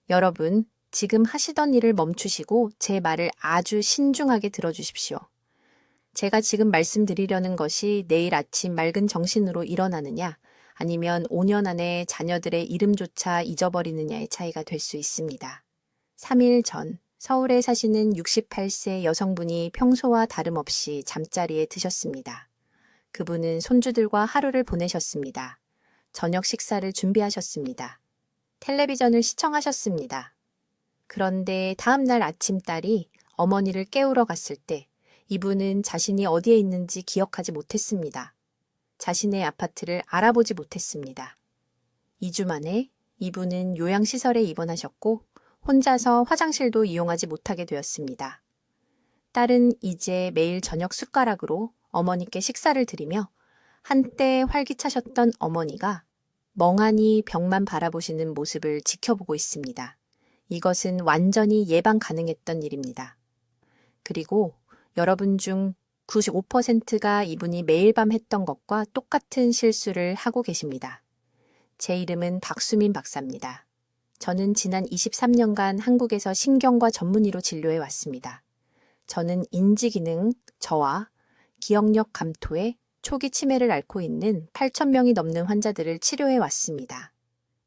여러분, 지금 하시던 일을 멈추시고 제 말을 아주 신중하게 들어주십시오. 제가 지금 말씀드리려는 것이 내일 아침 맑은 정신으로 일어나느냐, 아니면 5년 안에 자녀들의 이름조차 잊어버리느냐의 차이가 될 수 있습니다. 3일 전, 서울에 사시는 68세 여성분이 평소와 다름없이 잠자리에 드셨습니다. 그분은 손주들과 하루를 보내셨습니다. 저녁 식사를 준비하셨습니다. 텔레비전을 시청하셨습니다. 그런데 다음 날 아침 딸이 어머니를 깨우러 갔을 때 이분은 자신이 어디에 있는지 기억하지 못했습니다. 자신의 아파트를 알아보지 못했습니다. 2주 만에 이분은 요양시설에 입원하셨고 혼자서 화장실도 이용하지 못하게 되었습니다. 딸은 이제 매일 저녁 숟가락으로 어머니께 식사를 드리며 한때 활기차셨던 어머니가 멍하니 벽만 바라보시는 모습을 지켜보고 있습니다. 이것은 완전히 예방 가능했던 일입니다. 그리고 여러분 중 95%가 이분이 매일 밤 했던 것과 똑같은 실수를 하고 계십니다. 제 이름은 박수민 박사입니다. 저는 지난 23년간 한국에서 신경과 전문의로 진료해 왔습니다. 저는 인지기능 저하, 기억력 감토에 초기 치매를 앓고 있는 8,000명이 넘는 환자들을 치료해 왔습니다.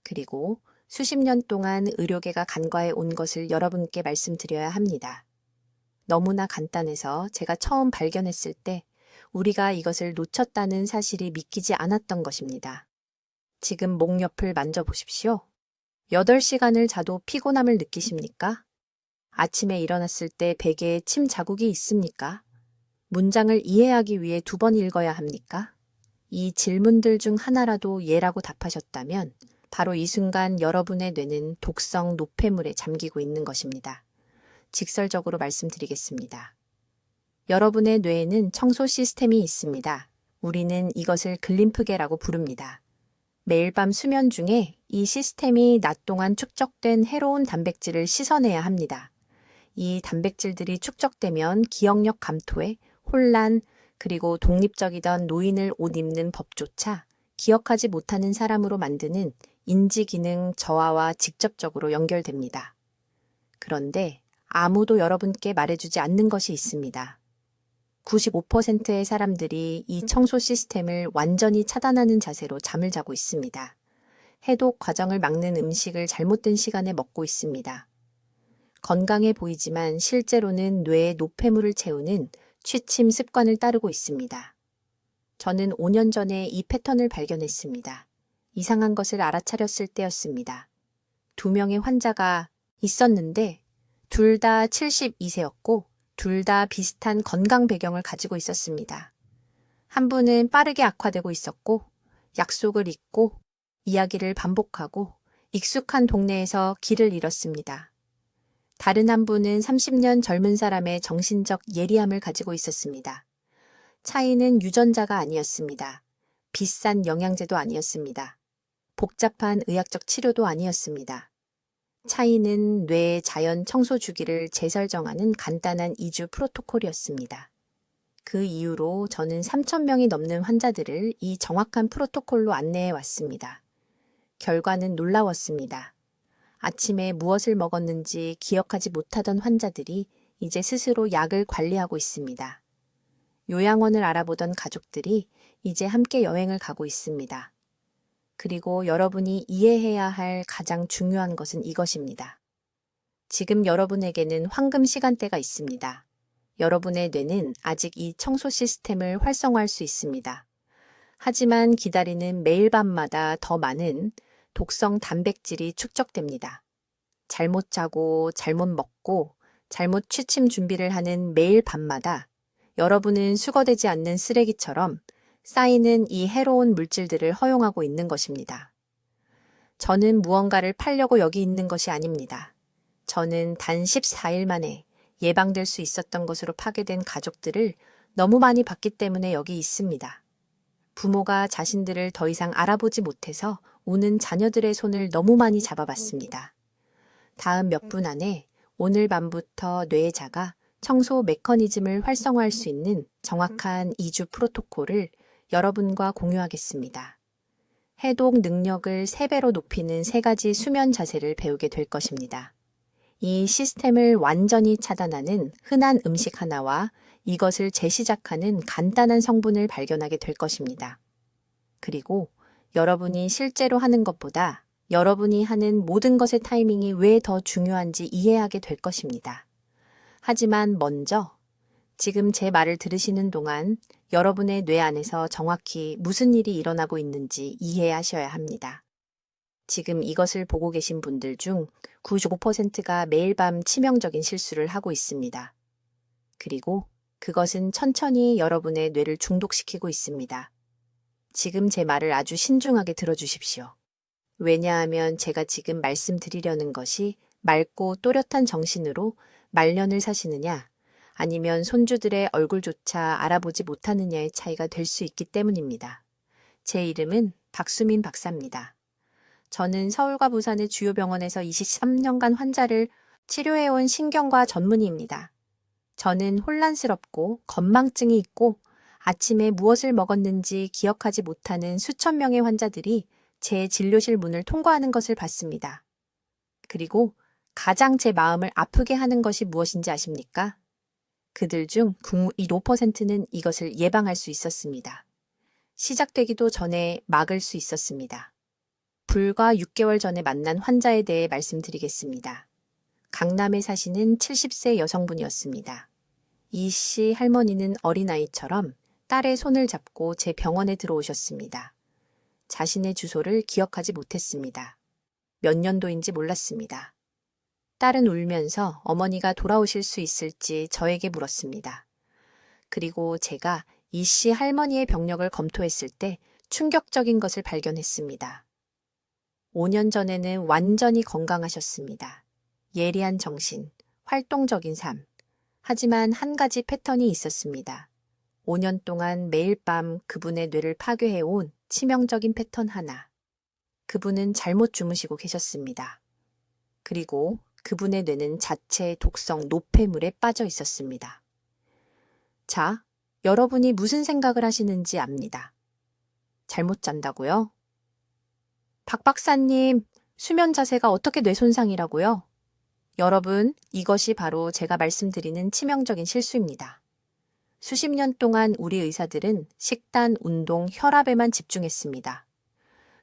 그리고 수십 년 동안 의료계가 간과해 온 것을 여러분께 말씀드려야 합니다. 너무나 간단해서 제가 처음 발견했을 때 우리가 이것을 놓쳤다는 사실이 믿기지 않았던 것입니다. 지금 목 옆을 만져보십시오. 8시간을 자도 피곤함을 느끼십니까? 아침에 일어났을 때 베개에 침 자국이 있습니까? 문장을 이해하기 위해 2번 읽어야 합니까? 이 질문들 중 하나라도 예라고 답하셨다면 바로 이 순간 여러분의 뇌는 독성 노폐물에 잠기고 있는 것입니다. 직설적으로 말씀드리겠습니다. 여러분의 뇌에는 청소 시스템이 있습니다. 우리는 이것을 글림프계라고 부릅니다. 매일 밤 수면 중에 이 시스템이 낮 동안 축적된 해로운 단백질을 씻어내야 합니다. 이 단백질들이 축적되면 기억력 감토에 혼란, 그리고 독립적이던 노인을 옷 입는 법조차 기억하지 못하는 사람으로 만드는 인지기능 저하와 직접적으로 연결됩니다. 그런데 아무도 여러분께 말해주지 않는 것이 있습니다. 95%의 사람들이 이 청소 시스템을 완전히 차단하는 자세로 잠을 자고 있습니다. 해독 과정을 막는 음식을 잘못된 시간에 먹고 있습니다. 건강해 보이지만 실제로는 뇌에 노폐물을 채우는 취침 습관을 따르고 있습니다. 저는 5년 전에 이 패턴을 발견했습니다. 이상한 것을 알아차렸을 때였습니다. 2명의 환자가 있었는데 둘 다 72세였고 둘 다 비슷한 건강 배경을 가지고 있었습니다. 한 분은 빠르게 악화되고 있었고 약속을 잊고 이야기를 반복하고 익숙한 동네에서 길을 잃었습니다. 다른 한 분은 30년 젊은 사람의 정신적 예리함을 가지고 있었습니다. 차이는 유전자가 아니었습니다. 비싼 영양제도 아니었습니다. 복잡한 의학적 치료도 아니었습니다. 차이는 뇌의 자연 청소 주기를 재설정하는 간단한 2주 프로토콜이었습니다. 그 이후로 저는 3,000명이 넘는 환자들을 이 정확한 프로토콜로 안내해 왔습니다. 결과는 놀라웠습니다. 아침에 무엇을 먹었는지 기억하지 못하던 환자들이 이제 스스로 약을 관리하고 있습니다. 요양원을 알아보던 가족들이 이제 함께 여행을 가고 있습니다. 그리고 여러분이 이해해야 할 가장 중요한 것은 이것입니다. 지금 여러분에게는 황금 시간대가 있습니다. 여러분의 뇌는 아직 이 청소 시스템을 활성화할 수 있습니다. 하지만 기다리는 매일 밤마다 더 많은 독성 단백질이 축적됩니다. 잘못 자고 잘못 먹고 잘못 취침 준비를 하는 매일 밤마다 여러분은 수거되지 않는 쓰레기처럼 쌓이는 이 해로운 물질들을 허용하고 있는 것입니다. 저는 무언가를 팔려고 여기 있는 것이 아닙니다. 저는 단 14일 만에 예방될 수 있었던 것으로 파괴된 가족들을 너무 많이 봤기 때문에 여기 있습니다. 부모가 자신들을 더 이상 알아보지 못해서 우는 자녀들의 손을 너무 많이 잡아봤습니다. 다음 몇 분 안에 오늘 밤부터 뇌자가 청소 메커니즘을 활성화할 수 있는 정확한 2주 프로토콜을 여러분과 공유하겠습니다. 해독 능력을 3배로 높이는 3가지 수면 자세를 배우게 될 것입니다. 이 시스템을 완전히 차단하는 흔한 음식 하나와 이것을 재시작하는 간단한 성분을 발견하게 될 것입니다. 그리고 여러분이 실제로 하는 것보다 여러분이 하는 모든 것의 타이밍이 왜 더 중요한지 이해하게 될 것입니다. 하지만 먼저 지금 제 말을 들으시는 동안 여러분의 뇌 안에서 정확히 무슨 일이 일어나고 있는지 이해하셔야 합니다. 지금 이것을 보고 계신 분들 중 95%가 매일 밤 치명적인 실수를 하고 있습니다. 그리고 그것은 천천히 여러분의 뇌를 중독시키고 있습니다. 지금 제 말을 아주 신중하게 들어주십시오. 왜냐하면 제가 지금 말씀드리려는 것이 맑고 또렷한 정신으로 말년을 사시느냐, 아니면 손주들의 얼굴조차 알아보지 못하느냐의 차이가 될 수 있기 때문입니다. 제 이름은 박수민 박사입니다. 저는 서울과 부산의 주요 병원에서 23년간 환자를 치료해온 신경과 전문의입니다. 저는 혼란스럽고 건망증이 있고 아침에 무엇을 먹었는지 기억하지 못하는 수천 명의 환자들이 제 진료실 문을 통과하는 것을 봤습니다. 그리고 가장 제 마음을 아프게 하는 것이 무엇인지 아십니까? 그들 중 95%는 이것을 예방할 수 있었습니다. 시작되기도 전에 막을 수 있었습니다. 불과 6개월 전에 만난 환자에 대해 말씀드리겠습니다. 강남에 사시는 70세 여성분이었습니다. 이 씨 할머니는 어린아이처럼 딸의 손을 잡고 제 병원에 들어오셨습니다. 자신의 주소를 기억하지 못했습니다. 몇 년도인지 몰랐습니다. 딸은 울면서 어머니가 돌아오실 수 있을지 저에게 물었습니다. 그리고 제가 이 씨 할머니의 병력을 검토했을 때 충격적인 것을 발견했습니다. 5년 전에는 완전히 건강하셨습니다. 예리한 정신, 활동적인 삶. 하지만 한 가지 패턴이 있었습니다. 5년 동안 매일 밤 그분의 뇌를 파괴해온 치명적인 패턴 하나. 그분은 잘못 주무시고 계셨습니다. 그리고 그분의 뇌는 자체의 독성 노폐물에 빠져 있었습니다. 자, 여러분이 무슨 생각을 하시는지 압니다. 잘못 잔다고요? 박 박사님, 수면 자세가 어떻게 뇌 손상이라고요? 여러분, 이것이 바로 제가 말씀드리는 치명적인 실수입니다. 수십 년 동안 우리 의사들은 식단, 운동, 혈압에만 집중했습니다.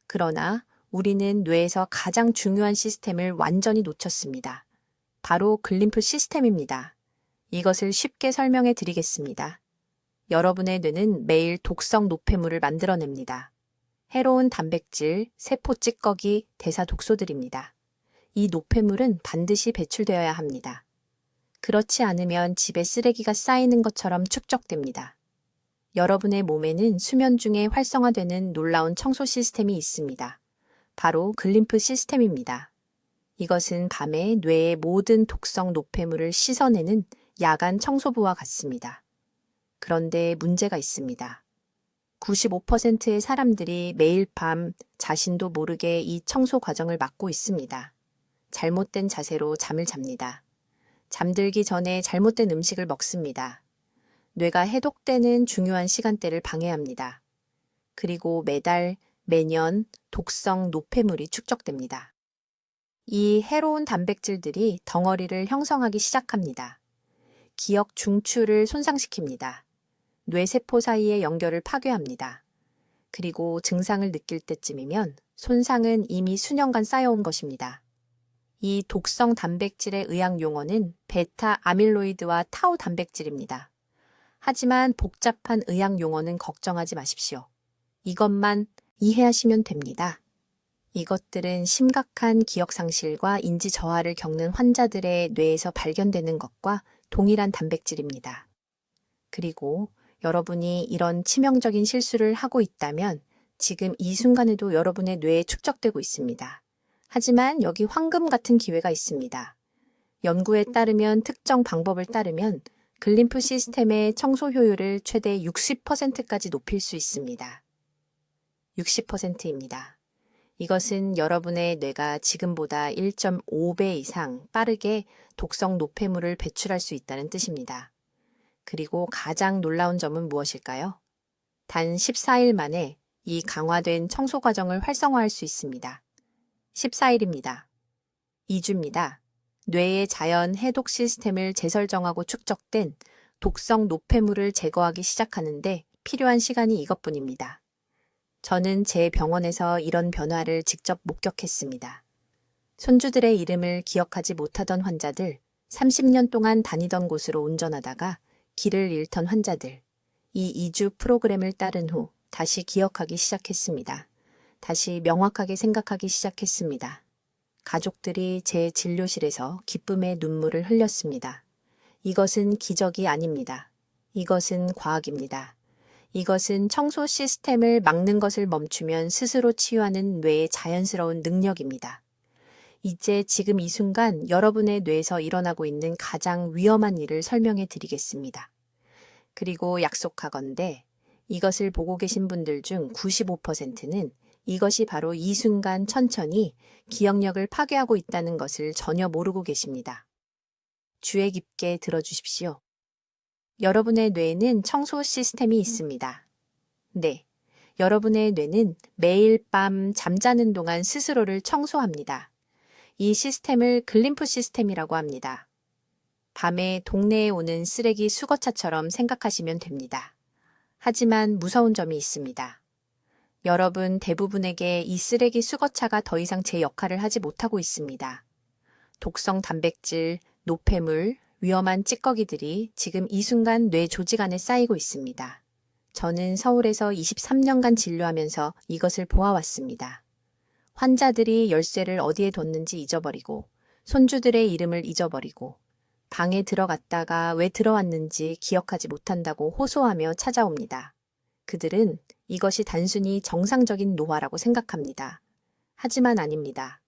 그러나 우리는 뇌에서 가장 중요한 시스템을 완전히 놓쳤습니다. 바로 글림프 시스템입니다. 이것을 쉽게 설명해 드리겠습니다. 여러분의 뇌는 매일 독성 노폐물을 만들어냅니다. 해로운 단백질, 세포 찌꺼기, 대사 독소들입니다. 이 노폐물은 반드시 배출되어야 합니다. 그렇지 않으면 집에 쓰레기가 쌓이는 것처럼 축적됩니다. 여러분의 몸에는 수면 중에 활성화되는 놀라운 청소 시스템이 있습니다. 바로 글림프 시스템입니다. 이것은 밤에 뇌의 모든 독성 노폐물을 씻어내는 야간 청소부와 같습니다. 그런데 문제가 있습니다. 95%의 사람들이 매일 밤 자신도 모르게 이 청소 과정을 맡고 있습니다. 잘못된 자세로 잠을 잡니다. 잠들기 전에 잘못된 음식을 먹습니다. 뇌가 해독되는 중요한 시간대를 방해합니다. 그리고 매달, 매년 독성 노폐물이 축적됩니다. 이 해로운 단백질들이 덩어리를 형성하기 시작합니다. 기억 중추를 손상시킵니다. 뇌세포 사이의 연결을 파괴합니다. 그리고 증상을 느낄 때쯤이면 손상은 이미 수년간 쌓여온 것입니다. 이 독성 단백질의 의학 용어는 베타 아밀로이드와 타우 단백질입니다. 하지만 복잡한 의학 용어는 걱정하지 마십시오. 이것만 이해하시면 됩니다. 이것들은 심각한 기억 상실과 인지 저하를 겪는 환자들의 뇌에서 발견되는 것과 동일한 단백질입니다. 그리고 여러분이 이런 치명적인 실수를 하고 있다면 지금 이 순간에도 여러분의 뇌에 축적되고 있습니다. 하지만 여기 황금 같은 기회가 있습니다. 연구에 따르면 특정 방법을 따르면 글림프 시스템의 청소 효율을 최대 60%까지 높일 수 있습니다. 60%입니다. 이것은 여러분의 뇌가 지금보다 1.5배 이상 빠르게 독성 노폐물을 배출할 수 있다는 뜻입니다. 그리고 가장 놀라운 점은 무엇일까요? 단 14일 만에 이 강화된 청소 과정을 활성화할 수 있습니다. 14일입니다. 2주입니다. 뇌의 자연 해독 시스템을 재설정하고 축적된 독성 노폐물을 제거하기 시작하는데 필요한 시간이 이것뿐입니다. 저는 제 병원에서 이런 변화를 직접 목격했습니다. 손주들의 이름을 기억하지 못하던 환자들, 30년 동안 다니던 곳으로 운전하다가 길을 잃던 환자들, 이 2주 프로그램을 따른 후 다시 기억하기 시작했습니다. 다시 명확하게 생각하기 시작했습니다. 가족들이 제 진료실에서 기쁨의 눈물을 흘렸습니다. 이것은 기적이 아닙니다. 이것은 과학입니다. 이것은 청소 시스템을 막는 것을 멈추면 스스로 치유하는 뇌의 자연스러운 능력입니다. 이제 지금 이 순간 여러분의 뇌에서 일어나고 있는 가장 위험한 일을 설명해 드리겠습니다. 그리고 약속하건대 이것을 보고 계신 분들 중 95%는 이것이 바로 이 순간 천천히 기억력을 파괴하고 있다는 것을 전혀 모르고 계십니다. 주의 깊게 들어주십시오. 여러분의 뇌에는 청소 시스템이 있습니다. 네, 여러분의 뇌는 매일 밤 잠자는 동안 스스로를 청소합니다. 이 시스템을 글림프 시스템이라고 합니다. 밤에 동네에 오는 쓰레기 수거차처럼 생각하시면 됩니다. 하지만 무서운 점이 있습니다. 여러분 대부분에게 이 쓰레기 수거차가 더 이상 제 역할을 하지 못하고 있습니다. 독성 단백질, 노폐물, 위험한 찌꺼기들이 지금 이 순간 뇌 조직 안에 쌓이고 있습니다. 저는 서울에서 23년간 진료하면서 이것을 보아왔습니다. 환자들이 열쇠를 어디에 뒀는지 잊어버리고 손주들의 이름을 잊어버리고 방에 들어갔다가 왜 들어왔는지 기억하지 못한다고 호소하며 찾아옵니다. 그들은 이것이 단순히 정상적인 노화라고 생각합니다. 하지만 아닙니다.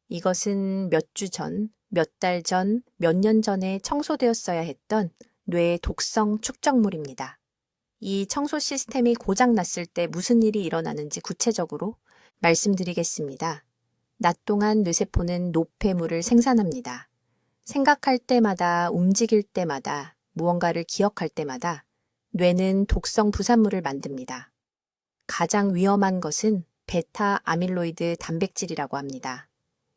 이것은 몇 주 전, 몇 달 전, 몇 년 전에 청소되었어야 했던 뇌의 독성 축적물입니다. 이 청소 시스템이 고장났을 때 무슨 일이 일어나는지 구체적으로 말씀드리겠습니다. 낮 동안 뇌세포는 노폐물을 생산합니다. 생각할 때마다, 움직일 때마다, 무언가를 기억할 때마다 뇌는 독성 부산물을 만듭니다. 가장 위험한 것은 베타 아밀로이드 단백질이라고 합니다.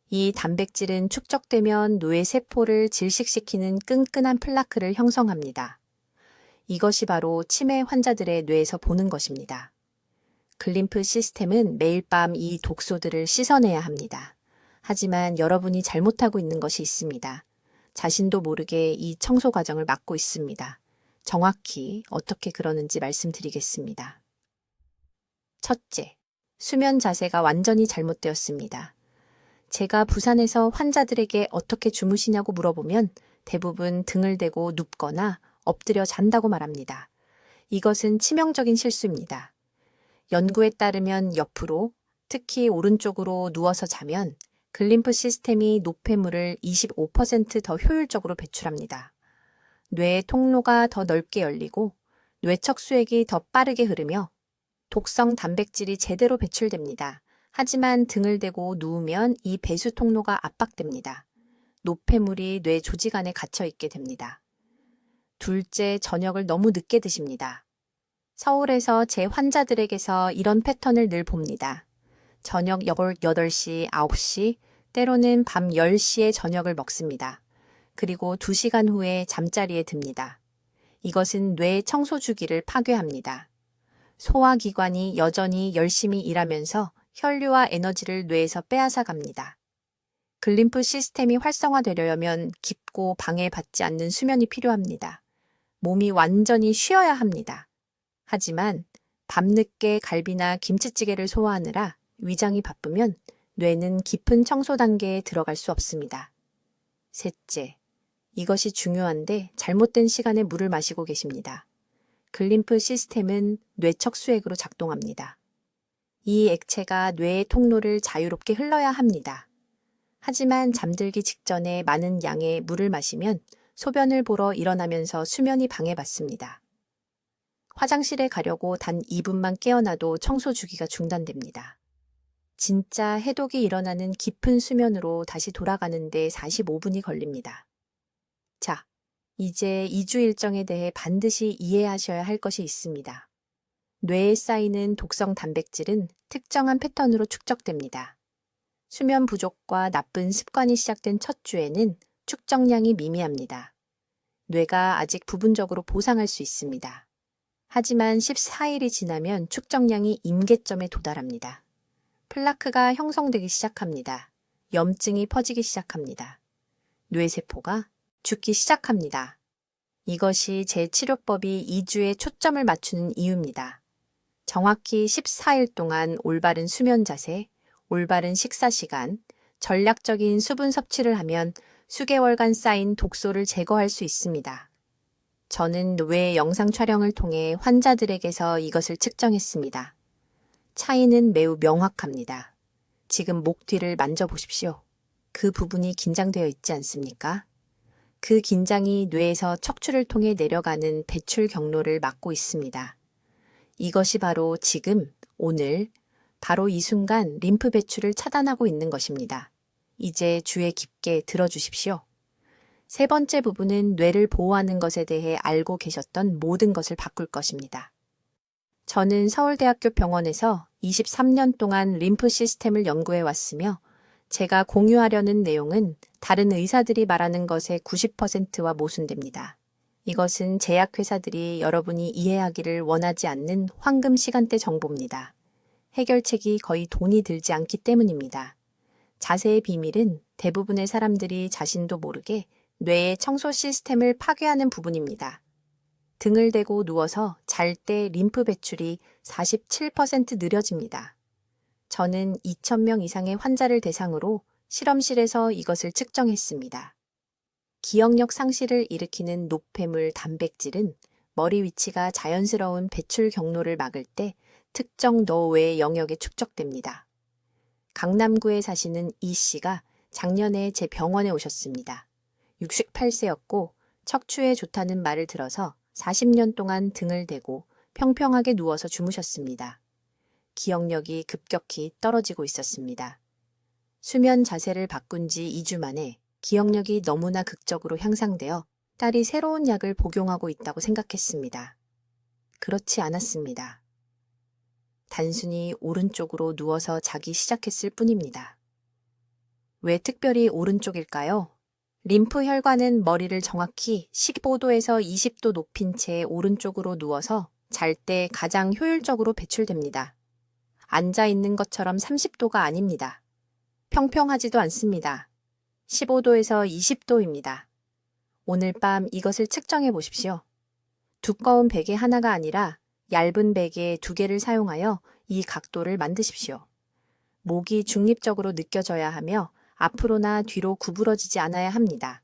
이 단백질은 축적되면 뇌 세포를 질식시키는 끈끈한 플라크를 형성합니다. 이것이 바로 치매 환자들의 뇌에서 보는 것입니다. 글림프 시스템은 매일 밤 이 독소들을 씻어내야 합니다. 하지만 여러분이 잘못하고 있는 것이 있습니다. 자신도 모르게 이 청소 과정을 막고 있습니다. 정확히 어떻게 그러는지 말씀드리겠습니다. 첫째, 수면 자세가 완전히 잘못되었습니다. 제가 부산에서 환자들에게 어떻게 주무시냐고 물어보면 대부분 등을 대고 눕거나 엎드려 잔다고 말합니다. 이것은 치명적인 실수입니다. 연구에 따르면 옆으로, 특히 오른쪽으로 누워서 자면 글림프 시스템이 노폐물을 25% 더 효율적으로 배출합니다. 뇌의 통로가 더 넓게 열리고 뇌척 수액이 더 빠르게 흐르며 독성 단백질이 제대로 배출됩니다. 하지만 등을 대고 누우면 이 배수 통로가 압박됩니다. 노폐물이 뇌 조직 안에 갇혀 있게 됩니다. 둘째, 저녁을 너무 늦게 드십니다. 서울에서 제 환자들에게서 이런 패턴을 늘 봅니다. 저녁 8시, 9시, 때로는 밤 10시에 저녁을 먹습니다. 그리고 2시간 후에 잠자리에 듭니다. 이것은 뇌 청소 주기를 파괴합니다. 소화기관이 여전히 열심히 일하면서 혈류와 에너지를 뇌에서 빼앗아 갑니다. 글림프 시스템이 활성화되려면 깊고 방해받지 않는 수면이 필요합니다. 몸이 완전히 쉬어야 합니다. 하지만 밤늦게 갈비나 김치찌개를 소화하느라 위장이 바쁘면 뇌는 깊은 청소 단계에 들어갈 수 없습니다. 셋째, 이것이 중요한데 잘못된 시간에 물을 마시고 계십니다. 글림프 시스템은 뇌척 수액으로 작동합니다. 이 액체가 뇌의 통로를 자유롭게 흘러야 합니다. 하지만 잠들기 직전에 많은 양의 물을 마시면 소변을 보러 일어나면서 수면이 방해받습니다. 화장실에 가려고 단 2분만 깨어나도 청소 주기가 중단됩니다. 진짜 해독이 일어나는 깊은 수면으로 다시 돌아가는데 45분이 걸립니다. 자, 이제 2주 일정에 대해 반드시 이해하셔야 할 것이 있습니다. 뇌에 쌓이는 독성 단백질은 특정한 패턴으로 축적됩니다. 수면 부족과 나쁜 습관이 시작된 첫 주에는 축적량이 미미합니다. 뇌가 아직 부분적으로 보상할 수 있습니다. 하지만 14일이 지나면 축적량이 임계점에 도달합니다. 플라크가 형성되기 시작합니다. 염증이 퍼지기 시작합니다. 뇌세포가 죽기 시작합니다. 이것이 제 치료법이 2주에 초점을 맞추는 이유입니다. 정확히 14일 동안 올바른 수면 자세, 올바른 식사 시간, 전략적인 수분 섭취를 하면 수개월간 쌓인 독소를 제거할 수 있습니다. 저는 뇌 영상 촬영을 통해 환자들에게서 이것을 측정했습니다. 차이는 매우 명확합니다. 지금 목 뒤를 만져보십시오. 그 부분이 긴장되어 있지 않습니까? 그 긴장이 뇌에서 척추를 통해 내려가는 배출 경로를 막고 있습니다. 이것이 바로 지금, 오늘, 바로 이 순간 림프 배출을 차단하고 있는 것입니다. 이제 주의 깊게 들어주십시오. 세 번째 부분은 뇌를 보호하는 것에 대해 알고 계셨던 모든 것을 바꿀 것입니다. 저는 서울대학교 병원에서 23년 동안 림프 시스템을 연구해 왔으며 제가 공유하려는 내용은 다른 의사들이 말하는 것의 90%와 모순됩니다. 이것은 제약회사들이 여러분이 이해하기를 원하지 않는 황금 시간대 정보입니다. 해결책이 거의 돈이 들지 않기 때문입니다. 자세의 비밀은 대부분의 사람들이 자신도 모르게 뇌의 청소 시스템을 파괴하는 부분입니다. 등을 대고 누워서 잘 때 림프 배출이 47% 느려집니다. 저는 2,000명 이상의 환자를 대상으로 실험실에서 이것을 측정했습니다. 기억력 상실을 일으키는 노폐물 단백질은 머리 위치가 자연스러운 배출 경로를 막을 때 특정 노외의 영역에 축적됩니다. 강남구에 사시는 이 씨가 작년에 제 병원에 오셨습니다. 68세였고 척추에 좋다는 말을 들어서 40년 동안 등을 대고 평평하게 누워서 주무셨습니다. 기억력이 급격히 떨어지고 있었습니다. 수면 자세를 바꾼 지 2주 만에 기억력이 너무나 극적으로 향상되어 딸이 새로운 약을 복용하고 있다고 생각했습니다. 그렇지 않았습니다. 단순히 오른쪽으로 누워서 자기 시작했을 뿐입니다. 왜 특별히 오른쪽일까요? 림프 혈관은 머리를 정확히 15도에서 20도 높인 채 오른쪽으로 누워서 잘 때 가장 효율적으로 배출됩니다. 앉아 있는 것처럼 30도가 아닙니다. 평평하지도 않습니다. 15도에서 20도입니다. 오늘 밤 이것을 측정해 보십시오. 두꺼운 베개 하나가 아니라 얇은 베개 2개를 사용하여 이 각도를 만드십시오. 목이 중립적으로 느껴져야 하며 앞으로나 뒤로 구부러지지 않아야 합니다.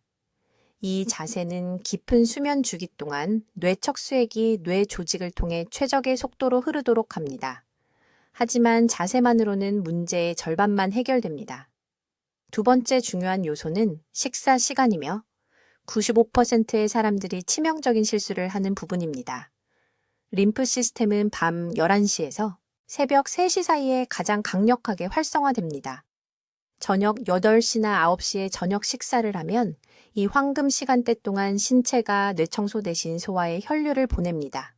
이 자세는 깊은 수면 주기 동안 뇌척수액이 뇌 조직을 통해 최적의 속도로 흐르도록 합니다. 하지만 자세만으로는 문제의 절반만 해결됩니다. 두 번째 중요한 요소는 식사 시간이며 95%의 사람들이 치명적인 실수를 하는 부분입니다. 림프 시스템은 밤 11시에서 새벽 3시 사이에 가장 강력하게 활성화됩니다. 저녁 8시나 9시에 저녁 식사를 하면 이 황금 시간대 동안 신체가 뇌청소 대신 소화에 혈류를 보냅니다.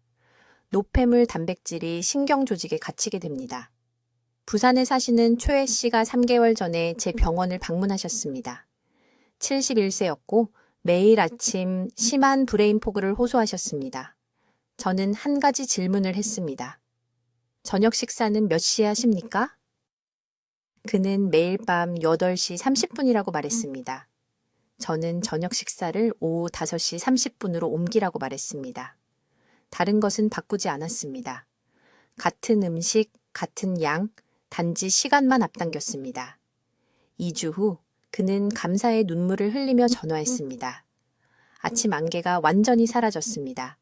노폐물 단백질이 신경 조직에 갇히게 됩니다. 부산에 사시는 초혜 씨가 3개월 전에 제 병원을 방문하셨습니다. 71세였고 매일 아침 심한 브레인 포그를 호소하셨습니다. 저는 한 가지 질문을 했습니다. 저녁 식사는 몇 시에 하십니까? 그는 매일 밤 8시 30분이라고 말했습니다. 저는 저녁 식사를 오후 5시 30분으로 옮기라고 말했습니다. 다른 것은 바꾸지 않았습니다. 같은 음식, 같은 양, 단지 시간만 앞당겼습니다. 2주 후 그는 감사의 눈물을 흘리며 전화했습니다. 아침 안개가 완전히 사라졌습니다.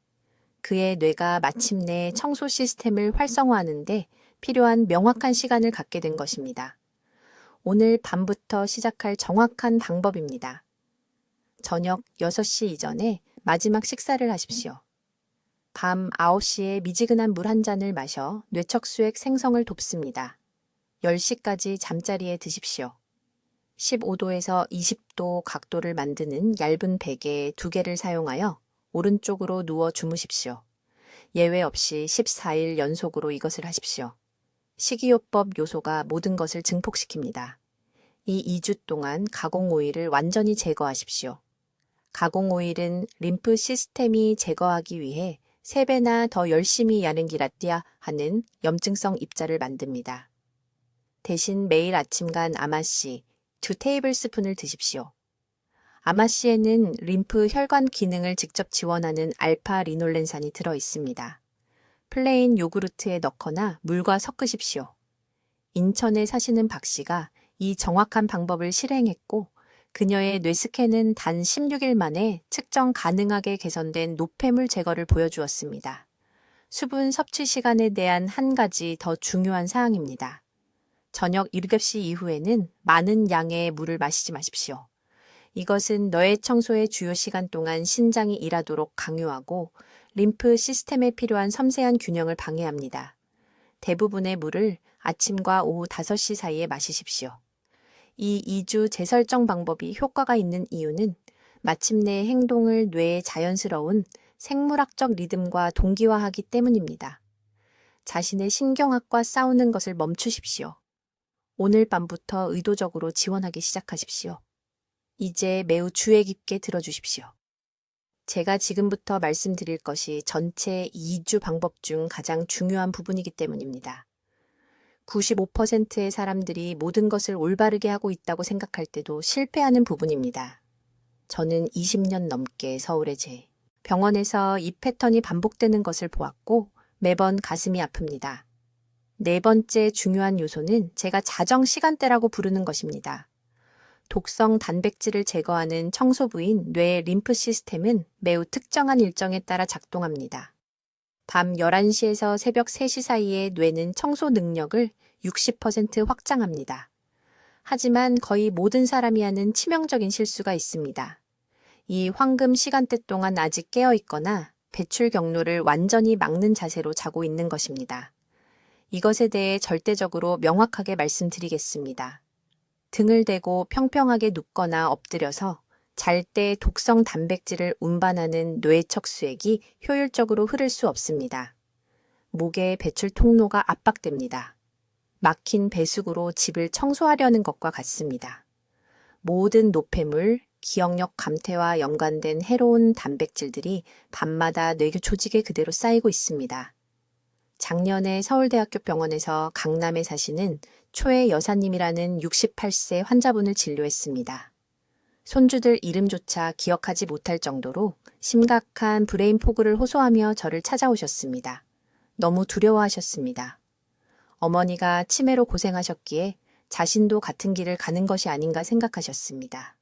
그의 뇌가 마침내 청소 시스템을 활성화하는데 필요한 명확한 시간을 갖게 된 것입니다. 오늘 밤부터 시작할 정확한 방법입니다. 저녁 6시 이전에 마지막 식사를 하십시오. 밤 9시에 미지근한 물 한 잔을 마셔 뇌척수액 생성을 돕습니다. 10시까지 잠자리에 드십시오. 15도에서 20도 각도를 만드는 얇은 베개 2개를 사용하여 오른쪽으로 누워 주무십시오. 예외 없이 14일 연속으로 이것을 하십시오. 식이요법 요소가 모든 것을 증폭시킵니다. 이 2주 동안 가공 오일을 완전히 제거하십시오. 가공 오일은 림프 시스템이 제거하기 위해 3배나 더 열심히 야는기라띠아 하는 염증성 입자를 만듭니다. 대신 매일 아침간 아마씨 2테이블스푼을 드십시오. 아마씨에는 림프 혈관 기능을 직접 지원하는 알파 리놀렌산이 들어 있습니다. 플레인 요구르트에 넣거나 물과 섞으십시오. 인천에 사시는 박 씨가 이 정확한 방법을 실행했고 그녀의 뇌스캔은 단 16일 만에 측정 가능하게 개선된 노폐물 제거를 보여주었습니다. 수분 섭취 시간에 대한 한 가지 더 중요한 사항입니다. 저녁 7시 이후에는 많은 양의 물을 마시지 마십시오. 이것은 뇌 청소의 주요 시간 동안 신장이 일하도록 강요하고 림프 시스템에 필요한 섬세한 균형을 방해합니다. 대부분의 물을 아침과 오후 5시 사이에 마시십시오. 이 2주 재설정 방법이 효과가 있는 이유는 마침내 행동을 뇌의 자연스러운 생물학적 리듬과 동기화하기 때문입니다. 자신의 신경학과 싸우는 것을 멈추십시오. 오늘 밤부터 의도적으로 지원하기 시작하십시오. 이제 매우 주의 깊게 들어주십시오. 제가 지금부터 말씀드릴 것이 전체 2주 방법 중 가장 중요한 부분이기 때문입니다. 95%의 사람들이 모든 것을 올바르게 하고 있다고 생각할 때도 실패하는 부분입니다. 저는 20년 넘게 서울의 병원에서 이 패턴이 반복되는 것을 보았고 매번 가슴이 아픕니다. 4번째 중요한 요소는 제가 자정 시간대라고 부르는 것입니다. 독성 단백질을 제거하는 청소부인 뇌의 림프 시스템은 매우 특정한 일정에 따라 작동합니다. 밤 11시에서 새벽 3시 사이에 뇌는 청소 능력을 60% 확장합니다. 하지만 거의 모든 사람이 하는 치명적인 실수가 있습니다. 이 황금 시간대 동안 아직 깨어 있거나 배출 경로를 완전히 막는 자세로 자고 있는 것입니다. 이것에 대해 절대적으로 명확하게 말씀드리겠습니다. 등을 대고 평평하게 눕거나 엎드려서 잘 때 독성 단백질을 운반하는 뇌척수액이 효율적으로 흐를 수 없습니다. 목의 배출 통로가 압박됩니다. 막힌 배수구로 집을 청소하려는 것과 같습니다. 모든 노폐물, 기억력 감퇴와 연관된 해로운 단백질들이 밤마다 뇌 조직에 그대로 쌓이고 있습니다. 작년에 서울대학교 병원에서 강남에 사시는 초의 여사님이라는 68세 환자분을 진료했습니다. 손주들 이름조차 기억하지 못할 정도로 심각한 브레인 포그를 호소하며 저를 찾아오셨습니다. 너무 두려워하셨습니다. 어머니가 치매로 고생하셨기에 자신도 같은 길을 가는 것이 아닌가 생각하셨습니다.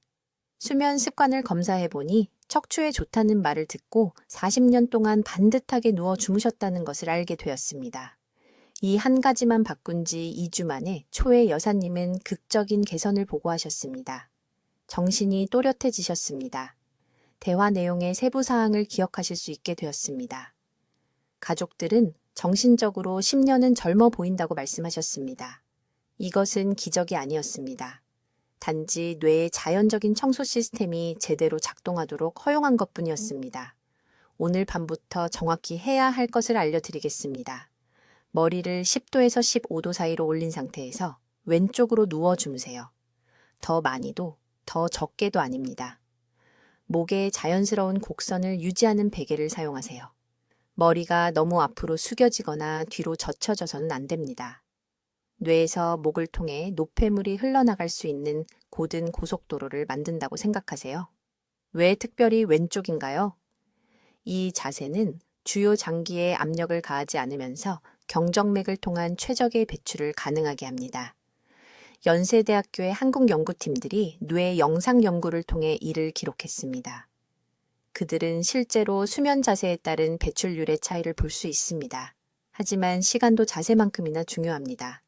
수면 습관을 검사해보니 척추에 좋다는 말을 듣고 40년 동안 반듯하게 누워 주무셨다는 것을 알게 되었습니다. 이 한 가지만 바꾼 지 2주 만에 초의 여사님은 극적인 개선을 보고하셨습니다. 정신이 또렷해지셨습니다. 대화 내용의 세부 사항을 기억하실 수 있게 되었습니다. 가족들은 정신적으로 10년은 젊어 보인다고 말씀하셨습니다. 이것은 기적이 아니었습니다. 단지 뇌의 자연적인 청소 시스템이 제대로 작동하도록 허용한 것뿐이었습니다. 오늘 밤부터 정확히 해야 할 것을 알려드리겠습니다. 머리를 10도에서 15도 사이로 올린 상태에서 왼쪽으로 누워 주무세요. 더 많이도 더 적게도 아닙니다. 목의 자연스러운 곡선을 유지하는 베개를 사용하세요. 머리가 너무 앞으로 숙여지거나 뒤로 젖혀져서는 안 됩니다. 뇌에서 목을 통해 노폐물이 흘러나갈 수 있는 고든 고속도로를 만든다고 생각하세요. 왜 특별히 왼쪽인가요? 이 자세는 주요 장기에 압력을 가하지 않으면서 경정맥을 통한 최적의 배출을 가능하게 합니다. 연세대학교의 한국 연구팀들이 뇌 영상 연구를 통해 이를 기록했습니다. 그들은 실제로 수면 자세에 따른 배출률의 차이를 볼 수 있습니다. 하지만 시간도 자세만큼이나 중요합니다.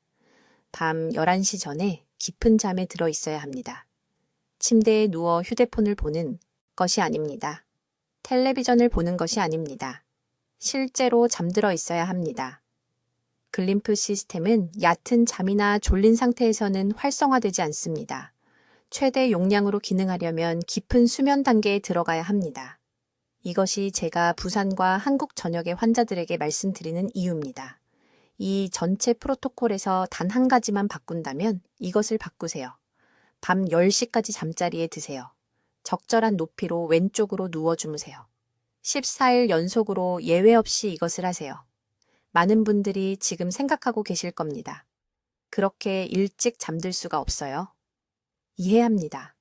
밤 11시 전에 깊은 잠에 들어 있어야 합니다. 침대에 누워 휴대폰을 보는 것이 아닙니다. 텔레비전을 보는 것이 아닙니다. 실제로 잠들어 있어야 합니다. 글림프 시스템은 얕은 잠이나 졸린 상태에서는 활성화되지 않습니다. 최대 용량으로 기능하려면 깊은 수면 단계에 들어가야 합니다. 이것이 제가 부산과 한국 전역의 환자들에게 말씀드리는 이유입니다. 이 전체 프로토콜에서 단 한 가지만 바꾼다면 이것을 바꾸세요. 밤 10시까지 잠자리에 드세요. 적절한 높이로 왼쪽으로 누워 주무세요. 14일 연속으로 예외 없이 이것을 하세요. 많은 분들이 지금 생각하고 계실 겁니다. 그렇게 일찍 잠들 수가 없어요. 이해합니다.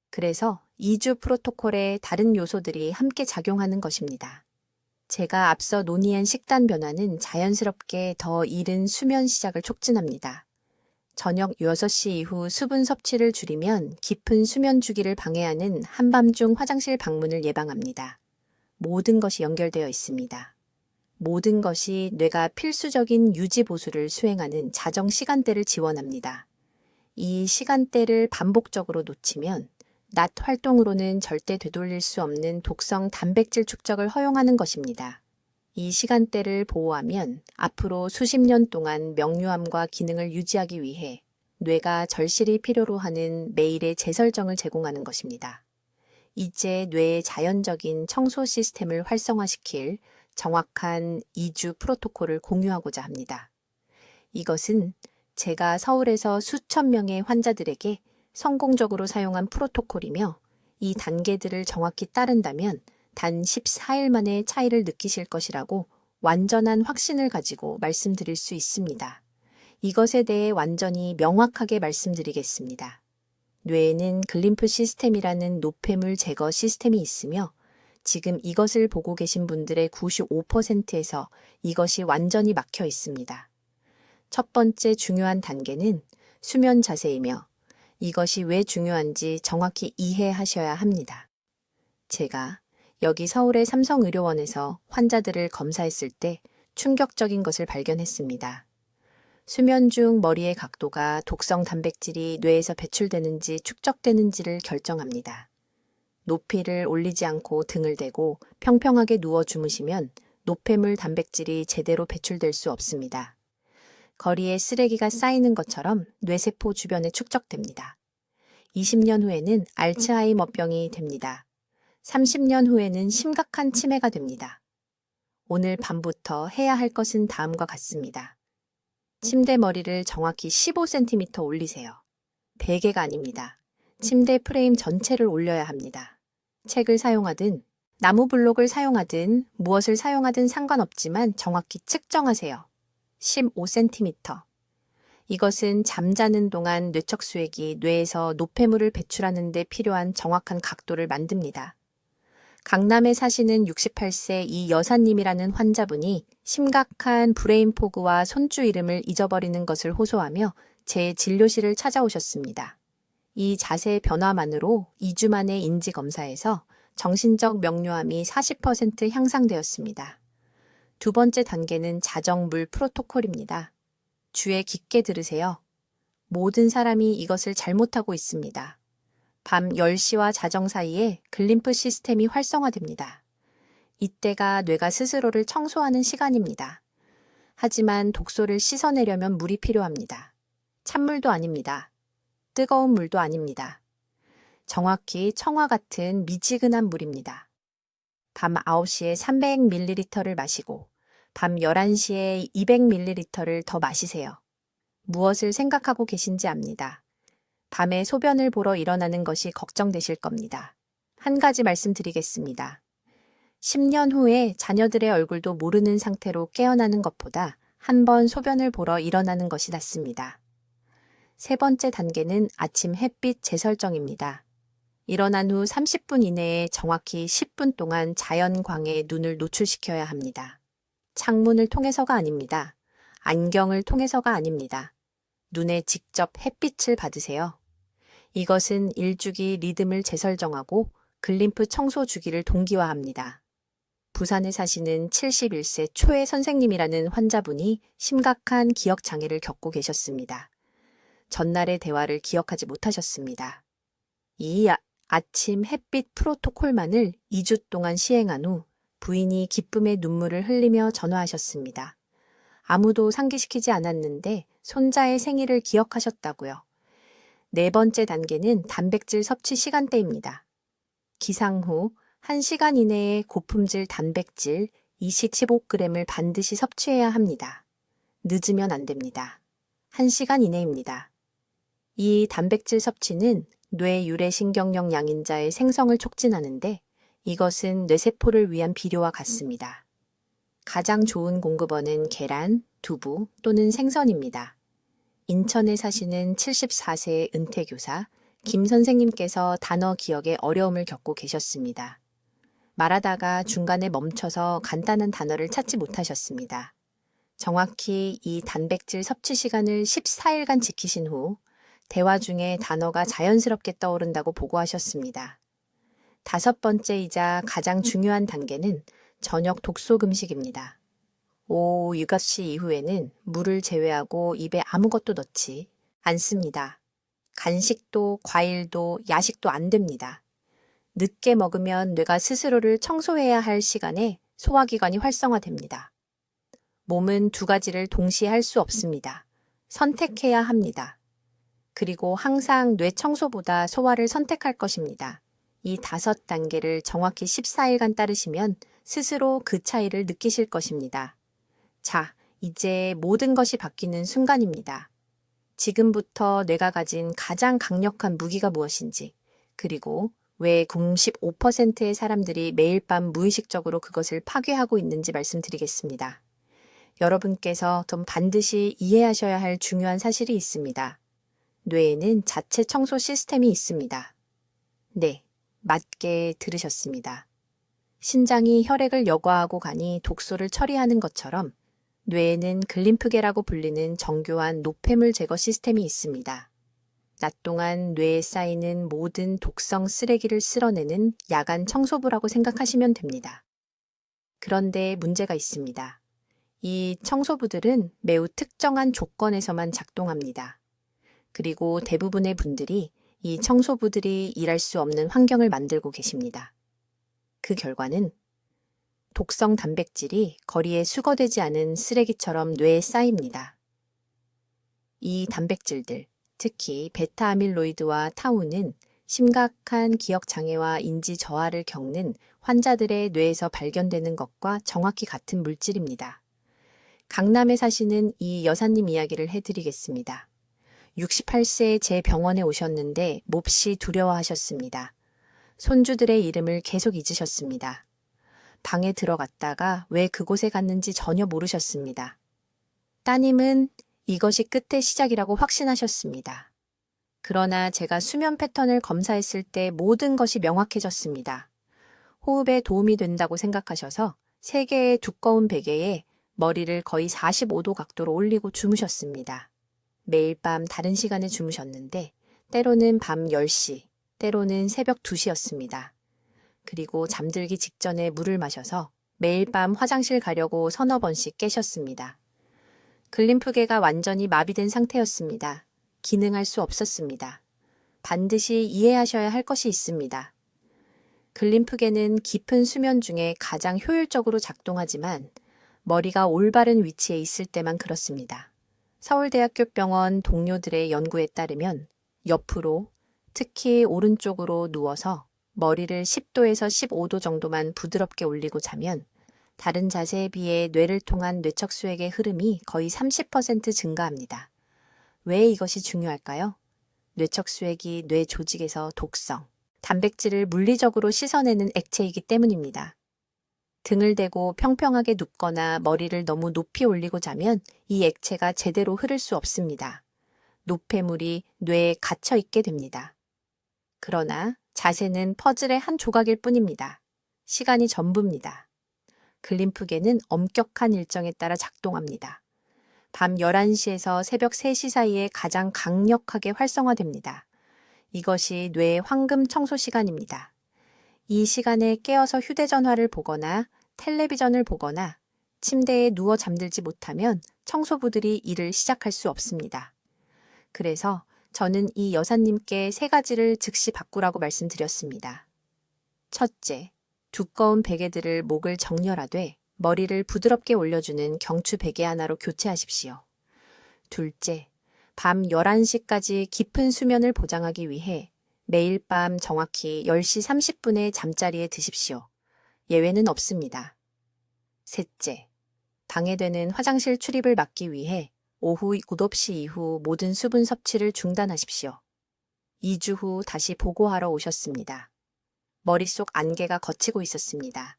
그래서 2주 프로토콜에 다른 요소들이 함께 작용하는 것입니다. 제가 앞서 논의한 식단 변화는 자연스럽게 더 이른 수면 시작을 촉진합니다. 저녁 6시 이후 수분 섭취를 줄이면 깊은 수면 주기를 방해하는 한밤중 화장실 방문을 예방합니다. 모든 것이 연결되어 있습니다. 모든 것이 뇌가 필수적인 유지 보수를 수행하는 자정 시간대를 지원합니다. 이 시간대를 반복적으로 놓치면 낮 활동으로는 절대 되돌릴 수 없는 독성 단백질 축적을 허용하는 것입니다. 이 시간대를 보호하면 앞으로 수십 년 동안 명료함과 기능을 유지하기 위해 뇌가 절실히 필요로 하는 매일의 재설정을 제공하는 것입니다. 이제 뇌의 자연적인 청소 시스템을 활성화시킬 정확한 2주 프로토콜을 공유하고자 합니다. 이것은 제가 서울에서 수천 명의 환자들에게 성공적으로 사용한 프로토콜이며 이 단계들을 정확히 따른다면 단 14일 만에 차이를 느끼실 것이라고 완전한 확신을 가지고 말씀드릴 수 있습니다. 이것에 대해 완전히 명확하게 말씀드리겠습니다. 뇌에는 글림프 시스템이라는 노폐물 제거 시스템이 있으며 지금 이것을 보고 계신 분들의 95%에서 이것이 완전히 막혀 있습니다. 첫 번째 중요한 단계는 수면 자세이며 이것이 왜 중요한지 정확히 이해하셔야 합니다. 제가 여기 서울의 삼성의료원에서 환자들을 검사했을 때 충격적인 것을 발견했습니다. 수면 중 머리의 각도가 독성 단백질이 뇌에서 배출되는지 축적되는지를 결정합니다. 높이를 올리지 않고 등을 대고 평평하게 누워 주무시면 노폐물 단백질이 제대로 배출될 수 없습니다. 거리에 쓰레기가 쌓이는 것처럼 뇌세포 주변에 축적됩니다. 20년 후에는 알츠하이머병이 됩니다. 30년 후에는 심각한 치매가 됩니다. 오늘 밤부터 해야 할 것은 다음과 같습니다. 침대 머리를 정확히 15cm 올리세요. 베개가 아닙니다. 침대 프레임 전체를 올려야 합니다. 책을 사용하든 나무 블록을 사용하든 무엇을 사용하든 상관없지만 정확히 측정하세요. 15cm. 이것은 잠자는 동안 뇌척수액이 뇌에서 노폐물을 배출하는 데 필요한 정확한 각도를 만듭니다. 강남에 사시는 68세 이 여사님이라는 환자분이 심각한 브레인 포그와 손주 이름을 잊어버리는 것을 호소하며 제 진료실을 찾아오셨습니다. 이 자세 변화만으로 2주 만의 인지검사에서 정신적 명료함이 40% 향상되었습니다. 두 번째 단계는 자정물 프로토콜입니다. 귀에 깊게 들으세요. 모든 사람이 이것을 잘못하고 있습니다. 밤 10시와 자정 사이에 글림프 시스템이 활성화됩니다. 이때가 뇌가 스스로를 청소하는 시간입니다. 하지만 독소를 씻어내려면 물이 필요합니다. 찬물도 아닙니다. 뜨거운 물도 아닙니다. 정확히 청아 같은 미지근한 물입니다. 밤 9시에 300ml를 마시고 밤 11시에 200ml를 더 마시세요. 무엇을 생각하고 계신지 압니다. 밤에 소변을 보러 일어나는 것이 걱정되실 겁니다. 한 가지 말씀드리겠습니다. 10년 후에 자녀들의 얼굴도 모르는 상태로 깨어나는 것보다 한 번 소변을 보러 일어나는 것이 낫습니다. 세 번째 단계는 아침 햇빛 재설정입니다. 일어난 후 30분 이내에 정확히 10분 동안 자연광에 눈을 노출시켜야 합니다. 창문을 통해서가 아닙니다. 안경을 통해서가 아닙니다. 눈에 직접 햇빛을 받으세요. 이것은 일주기 리듬을 재설정하고 글림프 청소 주기를 동기화합니다. 부산에 사시는 71세 초의 선생님이라는 환자분이 심각한 기억 장애를 겪고 계셨습니다. 전날의 대화를 기억하지 못하셨습니다. 이 아침 햇빛 프로토콜만을 2주 동안 시행한 후 부인이 기쁨의 눈물을 흘리며 전화하셨습니다. 아무도 상기시키지 않았는데 손자의 생일을 기억하셨다고요. 네 번째 단계는 단백질 섭취 시간대입니다. 기상 후 1시간 이내에 고품질 단백질 25g을 반드시 섭취해야 합니다. 늦으면 안 됩니다. 1시간 이내입니다. 이 단백질 섭취는 뇌 유래신경령 양인자의 생성을 촉진하는데 이것은 뇌세포를 위한 비료와 같습니다. 가장 좋은 공급원은 계란, 두부 또는 생선입니다. 인천에 사시는 74세의 은퇴교사 김 선생님께서 단어 기억에 어려움을 겪고 계셨습니다. 말하다가 중간에 멈춰서 간단한 단어를 찾지 못하셨습니다. 정확히 이 단백질 섭취 시간을 14일간 지키신 후 대화 중에 단어가 자연스럽게 떠오른다고 보고하셨습니다. 5번째이자 가장 중요한 단계는 저녁 독소 금식입니다. 오후 6시 이후에는 물을 제외하고 입에 아무것도 넣지 않습니다. 간식도 과일도 야식도 안 됩니다. 늦게 먹으면 뇌가 스스로를 청소해야 할 시간에 소화기관이 활성화됩니다. 몸은 2가지를 동시에 할 수 없습니다. 선택해야 합니다. 그리고 항상 뇌 청소보다 소화를 선택할 것입니다. 이 5단계를 정확히 14일간 따르시면 스스로 그 차이를 느끼실 것입니다. 자, 이제 모든 것이 바뀌는 순간입니다. 지금부터 뇌가 가진 가장 강력한 무기가 무엇인지, 그리고 왜 95%의 사람들이 매일 밤 무의식적으로 그것을 파괴하고 있는지 말씀드리겠습니다. 여러분께서 좀 반드시 이해하셔야 할 중요한 사실이 있습니다. 뇌에는 자체 청소 시스템이 있습니다. 네, 맞게 들으셨습니다. 신장이 혈액을 여과하고 가니 독소를 처리하는 것처럼 뇌에는 글림프계라고 불리는 정교한 노폐물 제거 시스템이 있습니다. 낮 동안 뇌에 쌓이는 모든 독성 쓰레기를 쓸어내는 야간 청소부라고 생각하시면 됩니다. 그런데 문제가 있습니다. 이 청소부들은 매우 특정한 조건에서만 작동합니다. 그리고 대부분의 분들이 이 청소부들이 일할 수 없는 환경을 만들고 계십니다. 그 결과는 독성 단백질이 거리에 수거되지 않은 쓰레기처럼 뇌에 쌓입니다. 이 단백질들, 특히 베타아밀로이드와 타우는 심각한 기억 장애와 인지 저하를 겪는 환자들의 뇌에서 발견되는 것과 정확히 같은 물질입니다. 강남에 사시는 이 여사님 이야기를 해드리겠습니다. 68세에 제 병원에 오셨는데 몹시 두려워하셨습니다. 손주들의 이름을 계속 잊으셨습니다. 방에 들어갔다가 왜 그곳에 갔는지 전혀 모르셨습니다. 따님은 이것이 끝의 시작이라고 확신하셨습니다. 그러나 제가 수면 패턴을 검사했을 때 모든 것이 명확해졌습니다. 호흡에 도움이 된다고 생각하셔서 3개의 두꺼운 베개에 머리를 거의 45도 각도로 올리고 주무셨습니다. 매일 밤 다른 시간에 주무셨는데 때로는 밤 10시, 때로는 새벽 2시였습니다. 그리고 잠들기 직전에 물을 마셔서 매일 밤 화장실 가려고 서너 번씩 깨셨습니다. 글림프계가 완전히 마비된 상태였습니다. 기능할 수 없었습니다. 반드시 이해하셔야 할 것이 있습니다. 글림프계는 깊은 수면 중에 가장 효율적으로 작동하지만 머리가 올바른 위치에 있을 때만 그렇습니다. 서울대학교 병원 동료들의 연구에 따르면 옆으로, 특히 오른쪽으로 누워서 머리를 10도에서 15도 정도만 부드럽게 올리고 자면 다른 자세에 비해 뇌를 통한 뇌척수액의 흐름이 거의 30% 증가합니다. 왜 이것이 중요할까요? 뇌척수액이 뇌 조직에서 독성, 단백질을 물리적으로 씻어내는 액체이기 때문입니다. 등을 대고 평평하게 눕거나 머리를 너무 높이 올리고 자면 이 액체가 제대로 흐를 수 없습니다. 노폐물이 뇌에 갇혀 있게 됩니다. 그러나 자세는 퍼즐의 한 조각일 뿐입니다. 시간이 전부입니다. 글림프계는 엄격한 일정에 따라 작동합니다. 밤 11시에서 새벽 3시 사이에 가장 강력하게 활성화됩니다. 이것이 뇌의 황금 청소 시간입니다. 이 시간에 깨어서 휴대전화를 보거나 텔레비전을 보거나 침대에 누워 잠들지 못하면 청소부들이 일을 시작할 수 없습니다. 그래서 저는 이 여사님께 3가지를 즉시 바꾸라고 말씀드렸습니다. 첫째, 두꺼운 베개들을 목을 정렬하되 머리를 부드럽게 올려주는 경추 베개 하나로 교체하십시오. 둘째, 밤 11시까지 깊은 수면을 보장하기 위해 매일 밤 정확히 10시 30분에 잠자리에 드십시오. 예외는 없습니다. 셋째, 방해되는 화장실 출입을 막기 위해 오후 5시 이후 모든 수분 섭취를 중단하십시오. 2주 후 다시 보고하러 오셨습니다. 머릿속 안개가 걷히고 있었습니다.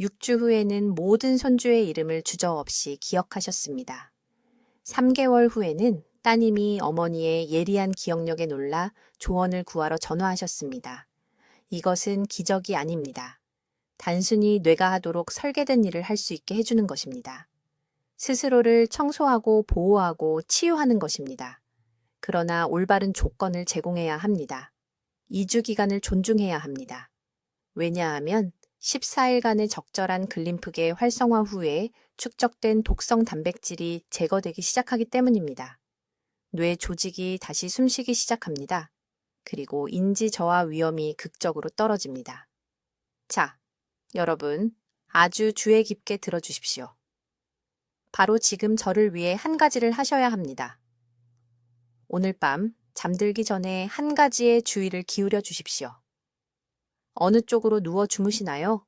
6주 후에는 모든 손주의 이름을 주저없이 기억하셨습니다. 3개월 후에는 따님이 어머니의 예리한 기억력에 놀라 조언을 구하러 전화하셨습니다. 이것은 기적이 아닙니다. 단순히 뇌가 하도록 설계된 일을 할 수 있게 해주는 것입니다. 스스로를 청소하고 보호하고 치유하는 것입니다. 그러나 올바른 조건을 제공해야 합니다. 2주 기간을 존중해야 합니다. 왜냐하면 14일간의 적절한 글림프계 활성화 후에 축적된 독성 단백질이 제거되기 시작하기 때문입니다. 뇌 조직이 다시 숨쉬기 시작합니다. 그리고 인지 저하 위험이 극적으로 떨어집니다. 자, 여러분, 아주 주의 깊게 들어주십시오. 바로 지금 저를 위해 한 가지를 하셔야 합니다. 오늘 밤 잠들기 전에 한 가지의 주의를 기울여 주십시오. 어느 쪽으로 누워 주무시나요?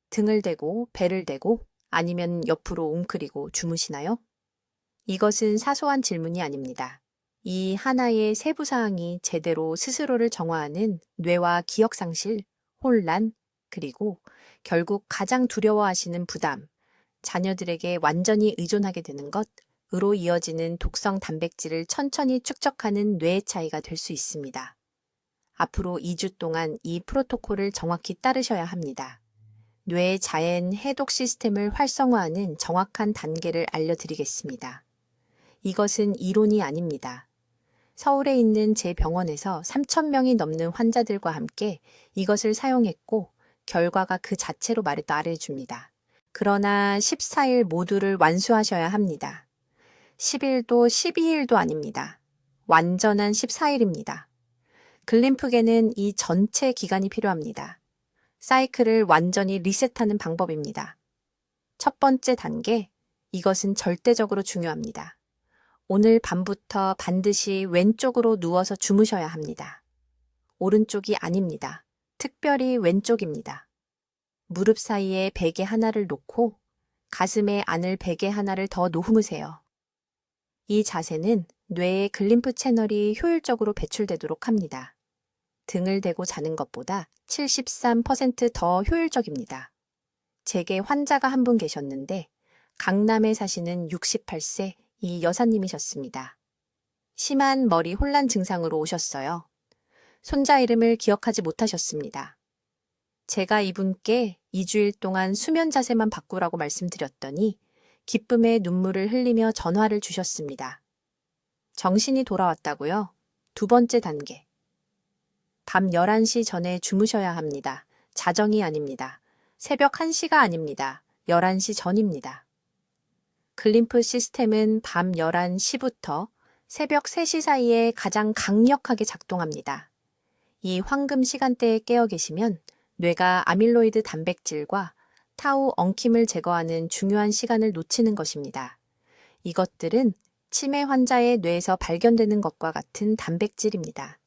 등을 대고 배를 대고 아니면 옆으로 웅크리고 주무시나요? 이것은 사소한 질문이 아닙니다. 이 하나의 세부 사항이 제대로 스스로를 정화하는 뇌와 기억 상실, 혼란, 그리고 결국 가장 두려워하시는 부담, 자녀들에게 완전히 의존하게 되는 것으로 이어지는 독성 단백질을 천천히 축적하는 뇌의 차이가 될 수 있습니다. 앞으로 2주 동안 이 프로토콜을 정확히 따르셔야 합니다. 뇌의 자연 해독 시스템을 활성화하는 정확한 단계를 알려드리겠습니다. 이것은 이론이 아닙니다. 서울에 있는 제 병원에서 3,000명이 넘는 환자들과 함께 이것을 사용했고 결과가 그 자체로 말해줍니다. 그러나 14일 모두를 완수하셔야 합니다. 10일도 12일도 아닙니다. 완전한 14일입니다. 글림프계는 이 전체 기간이 필요합니다. 사이클을 완전히 리셋하는 방법입니다. 첫 번째 단계, 이것은 절대적으로 중요합니다. 오늘 밤부터 반드시 왼쪽으로 누워서 주무셔야 합니다. 오른쪽이 아닙니다. 특별히 왼쪽입니다. 무릎 사이에 베개 하나를 놓고 가슴에 안을 베개 하나를 더 놓으세요. 이 자세는 뇌의 글림프 채널이 효율적으로 배출되도록 합니다. 등을 대고 자는 것보다 73%더 효율적입니다. 제게 환자가 한 분 계셨는데 강남에 사시는 68세 이 여사님이셨습니다. 심한 머리 혼란 증상으로 오셨어요. 손자 이름을 기억하지 못하셨습니다. 제가 이분께 2주일 동안 수면 자세만 바꾸라고 말씀드렸더니 기쁨의 눈물을 흘리며 전화를 주셨습니다. 정신이 돌아왔다고요? 두 번째 단계. 밤 11시 전에 주무셔야 합니다. 자정이 아닙니다. 새벽 1시가 아닙니다. 11시 전입니다. 글림프 시스템은 밤 11시부터 새벽 3시 사이에 가장 강력하게 작동합니다. 이 황금 시간대에 깨어 계시면 뇌가 아밀로이드 단백질과 타우 엉킴을 제거하는 중요한 시간을 놓치는 것입니다. 이것들은 치매 환자의 뇌에서 발견되는 것과 같은 단백질입니다.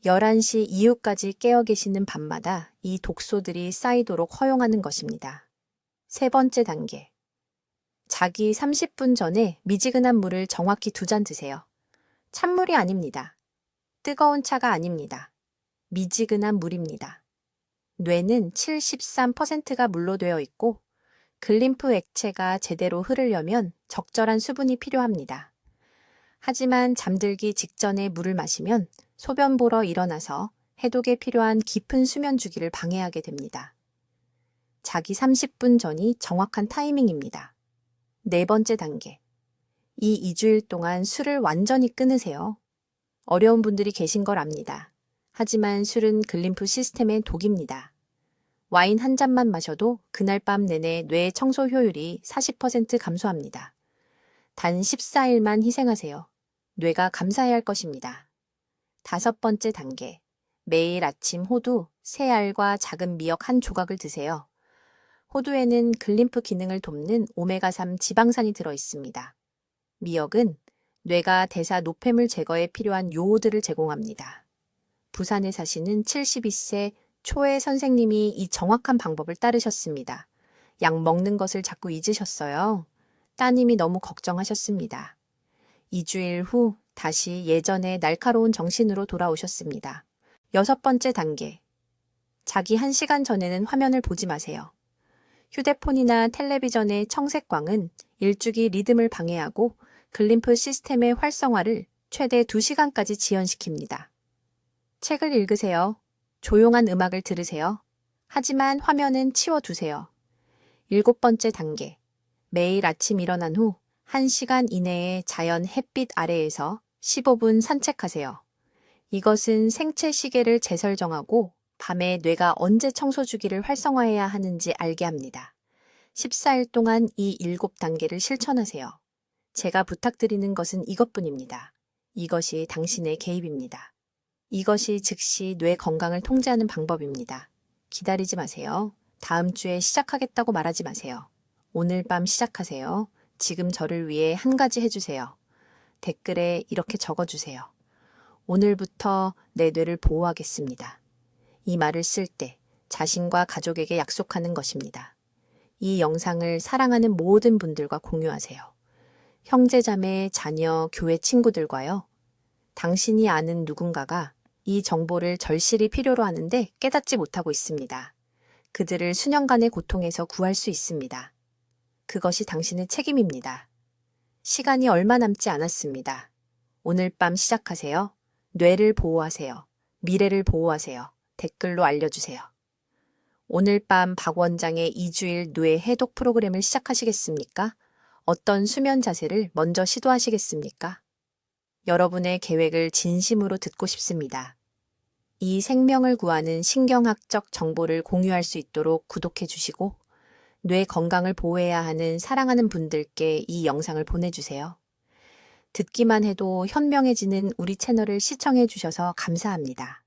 11시 이후까지 깨어 계시는 밤마다 이 독소들이 쌓이도록 허용하는 것입니다. 세 번째 단계. 자기 30분 전에 미지근한 물을 정확히 2잔 드세요. 찬물이 아닙니다. 뜨거운 차가 아닙니다. 미지근한 물입니다. 뇌는 73%가 물로 되어 있고 글림프 액체가 제대로 흐르려면 적절한 수분이 필요합니다. 하지만 잠들기 직전에 물을 마시면 소변 보러 일어나서 해독에 필요한 깊은 수면 주기를 방해하게 됩니다. 자기 30분 전이 정확한 타이밍입니다. 네 번째 단계. 이 2주일 동안 술을 완전히 끊으세요. 어려운 분들이 계신 걸 압니다. 하지만 술은 글림프 시스템의 독입니다. 와인 한 잔만 마셔도 그날 밤 내내 뇌 청소 효율이 40% 감소합니다. 단 14일만 희생하세요. 뇌가 감사해야 할 것입니다. 다섯 번째 단계. 매일 아침 호두, 새알과 작은 미역 한 조각을 드세요. 호두에는 글림프 기능을 돕는 오메가3 지방산이 들어 있습니다. 미역은 뇌가 대사 노폐물 제거에 필요한 요오드를 제공합니다. 부산에 사시는 72세 초의 선생님이 이 정확한 방법을 따르셨습니다. 약 먹는 것을 자꾸 잊으셨어요. 따님이 너무 걱정하셨습니다. 2주일 후 다시 예전의 날카로운 정신으로 돌아오셨습니다. 6번째 단계. 자기 1시간 전에는 화면을 보지 마세요. 휴대폰이나 텔레비전의 청색광은 일주기 리듬을 방해하고 글림프 시스템의 활성화를 최대 2시간까지 지연시킵니다. 책을 읽으세요. 조용한 음악을 들으세요. 하지만 화면은 치워두세요. 7번째 단계. 매일 아침 일어난 후 1시간 이내에 자연 햇빛 아래에서 15분 산책하세요. 이것은 생체 시계를 재설정하고 밤에 뇌가 언제 청소 주기를 활성화해야 하는지 알게 합니다. 14일 동안 이 7단계를 실천하세요. 제가 부탁드리는 것은 이것뿐입니다. 이것이 당신의 개입입니다. 이것이 즉시 뇌 건강을 통제하는 방법입니다. 기다리지 마세요. 다음 주에 시작하겠다고 말하지 마세요. 오늘 밤 시작하세요. 지금 저를 위해 한 가지 해주세요. 댓글에 이렇게 적어주세요. 오늘부터 내 뇌를 보호하겠습니다. 이 말을 쓸 때 자신과 가족에게 약속하는 것입니다. 이 영상을 사랑하는 모든 분들과 공유하세요. 형제자매, 자녀, 교회 친구들과요. 당신이 아는 누군가가 이 정보를 절실히 필요로 하는데 깨닫지 못하고 있습니다. 그들을 수년간의 고통에서 구할 수 있습니다. 그것이 당신의 책임입니다. 시간이 얼마 남지 않았습니다. 오늘 밤 시작하세요. 뇌를 보호하세요. 미래를 보호하세요. 댓글로 알려주세요. 오늘 밤 박 원장의 2주일 뇌 해독 프로그램을 시작하시겠습니까? 어떤 수면 자세를 먼저 시도하시겠습니까? 여러분의 계획을 진심으로 듣고 싶습니다. 이 생명을 구하는 신경학적 정보를 공유할 수 있도록 구독해 주시고 뇌 건강을 보호해야 하는 사랑하는 분들께 이 영상을 보내주세요. 듣기만 해도 현명해지는 우리 채널을 시청해 주셔서 감사합니다.